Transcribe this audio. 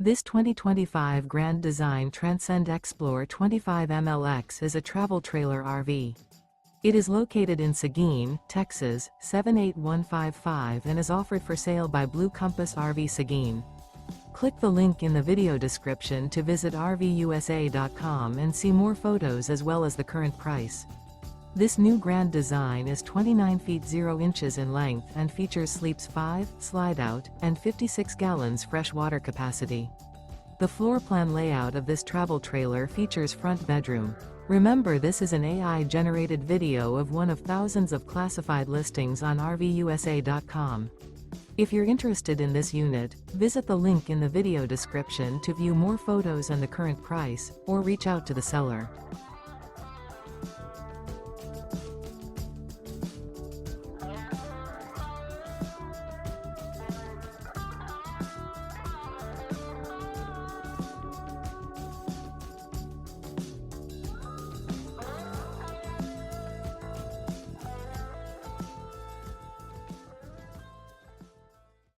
This 2025 Grand Design Transcend Xplor 25 MLX is a travel trailer RV. It is located in Seguin, Texas, 78155 and is offered for sale by Blue Compass RV Seguin. Click the link in the video description to visit RVUSA.com and see more photos as well as the current price. This new Grand Design is 29 feet 0 inches in length and features sleeps 5, Slideout, and 56 gallons fresh water capacity. The floor plan layout of this travel trailer features front bedroom. Remember, this is an AI-generated video of one of thousands of classified listings on RVUSA.com. If you're interested in this unit, visit the link in the video description to view more photos and the current price, or reach out to the seller.